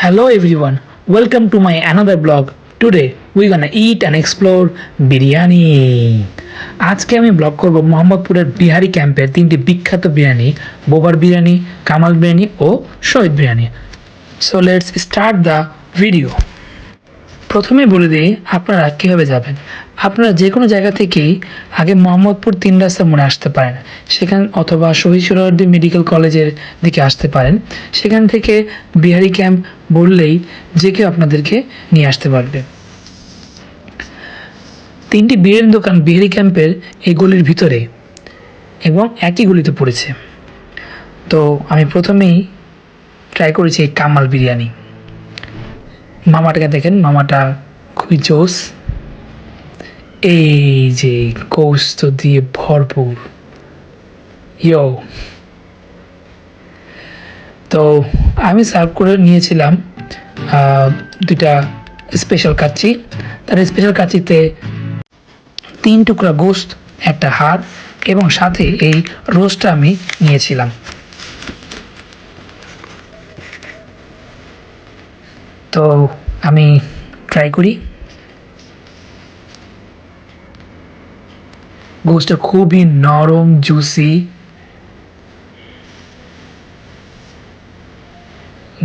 Hello everyone, welcome to my another blog. Today we're gonna eat and explore biryani. আজকে আমি blog করব মোহাম্মদপুরের বিহারি ক্যাম্পের তিনটি বিখ্যাত বিরিয়ানি, বোবার বিরিয়ানি, কামাল বিরিয়ানি ও Shahid biryani. So let's start the video. প্রথমে বলে দিই আপনারা কীভাবে যাবেন। আপনারা যে কোনো জায়গা থেকেই আগে মোহাম্মদপুর 3 রাস্তা মোড়ে আসতে পারেন, সেখান অথবা শহীদ সোহরাওয়ার্দী মেডিকেল কলেজের দিকে আসতে পারেন। সেখান থেকে বিহারি ক্যাম্প বললেই যে কেউ আপনাদেরকে নিয়ে আসতে পারবে। তিনটি বিরিয়ানি দোকান বিহারি ক্যাম্পের এই গলির ভিতরে এবং একই গলিতে পড়েছে। তো আমি প্রথমেই ট্রাই করেছি এই কামাল বিরিয়ানি। মামাটাকে দেখেন, মামাটা খুবই জোস। এই যে গোস্ত দিয়ে ভরপুর, ইয়ো। তো আমি সার্ভ করে নিয়েছিলাম দুইটা স্পেশাল কাচ্চি। তার স্পেশাল কাচ্চিতে 3 টুকরা গোস্ত, একটা হাড় এবং সাথে এই রোস্টটা আমি নিয়েছিলাম। তো আমি ট্রাই করি। গোস্টটা খুবই নরম, জুসি,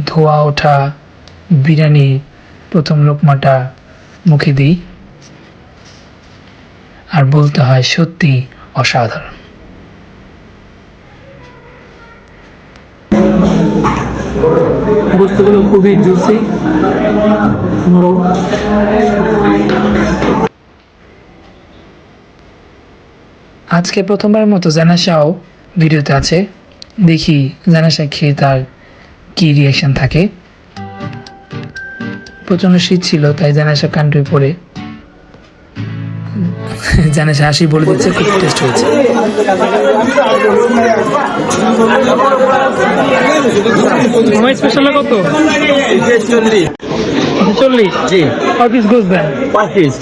ধোয়া ওঠা বিরিয়ানি। প্রথম লোকমাটা মুখে দিই আর বলতে হয় সত্যি অসাধারণ। গোস্তগুলো খুবই জুসি, নরম। আজকে প্রথমবার মতো জানাশাও ভিডিওতে আছে, দেখি জানাশা খেয়ে তার কি রিয়াকশন থাকে। প্রচন্ড শীত ছিল, তাই জানাশা কান্টুই পরে জানাশা হাসি বলে দিচ্ছে খুব টেস্ট হয়েছে। আমার স্পেশাল কত? 40 জি। পিস গোস দেন? 5 পিস।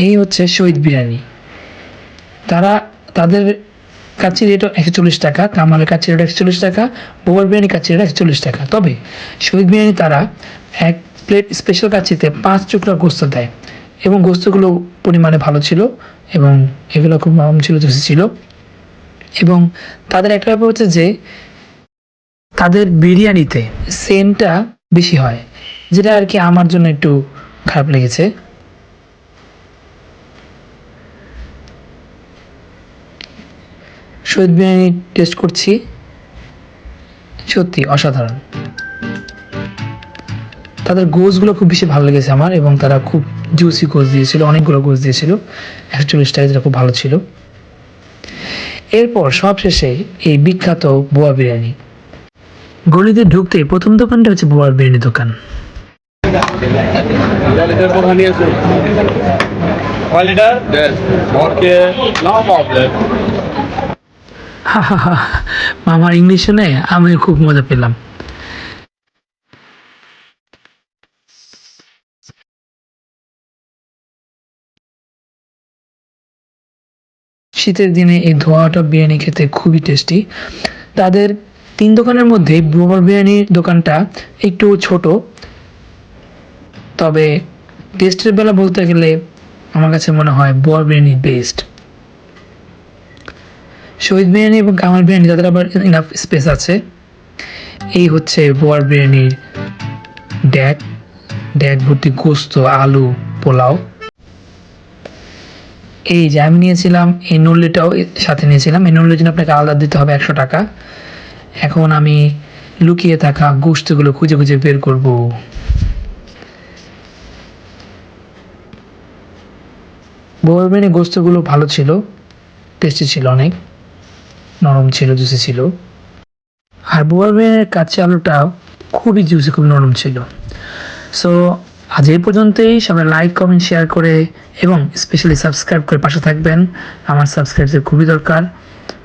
এই হচ্ছে শহীদ বিরিয়ানি। তাদের কাচ্চির রেট 140 টাকা, কামালের কাচ্চির রেট 140 টাকা, বোবার বিরিয়ানি কাচ্চির রেট 140 টাকা। তবে শহীদ বিরিয়ানি তারা 1 প্লেট স্পেশাল কাচ্চিতে 5 টুকরা গোস্ত দেয় এবং গোস্তগুলো পরিমাণে ভালো ছিল এবং এগুলো খুব নরম ছিল, জুসি ছিল। এবং তাদের একটা ব্যাপার হচ্ছে যে তাদের বিরিয়ানিতে সেন্টটা বেশি হয়, যেটা আর কি আমার জন্য একটু খারাপ লেগেছে। শহীদ বিরিয়ানি টেস্ট করছি, সত্যি অসাধারণ। তাদের গোশগুলো খুব বেশি ভালো লেগেছে আমার, এবং তারা খুব জুসি গোশ দিয়েছিল, অনেকগুলো গোশ দিয়েছিল 140 টাকা, যেটা খুব ভালো ছিল। এরপর সবশেষে এই বিখ্যাত বোয়া বিরিয়ানি। গলিতে ঢুকতে প্রথম দোকানটা হচ্ছে বোয়ার বিরিয়ানি দোকান। মামার ইংলিশ শুনে আমি খুব মজা পেলাম। শীতের দিনে এই ধোয়াটা বিরিয়ানি খেতে খুবই টেস্টি। তাদের 3 দোকানের মধ্যে বোবার বিরিয়ানির দোকানটা একটু ছোট, তবে টেস্টের বেলা বলতে গেলে আমার কাছে মনে হয় বোয়ার বিরিয়ানি বেস্ট। শহীদ বিরিয়ানি এবং কামাল বিরিয়ানি তাদের আবার ইনাফ স্পেস আছে। এই হচ্ছে বোয়ার বিরিয়ানির ড্যাক ভর্তি গোস্ত, আলু, পোলাও। এই যে আমি নিয়েছিলাম এই নল্লিটাও সাথে নিয়েছিলাম। এই নল্লির জন্য আপনাকে আলাদা দিতে হবে 100 টাকা। এখন আমি লুকিয়ে থাকা গোস্তগুলো খুঁজে খুঁজে বের করব। বোবার বিরিয়ানির গোস্তগুলো ভালো ছিল, টেস্টি ছিল, অনেক নরম ছিল, জুসি ছিল। আর বোবার বিরিয়ানির কাচ্চি আলুটা খুবই জুসি, খুব নরম ছিল। সো আজ এই পর্যন্তই। সবাই লাইক, কমেন্ট, শেয়ার করে এবং স্পেশালি সাবস্ক্রাইব করে পাশে থাকবেন। আমার সাবস্ক্রাইবদের খুবই দরকার।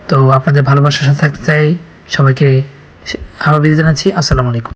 তো আপনাদের ভালোবাসার সাথে থাকতে চাই। সবাইকে আবার বিদায় জানাচ্ছি। আসসালামু আলাইকুম।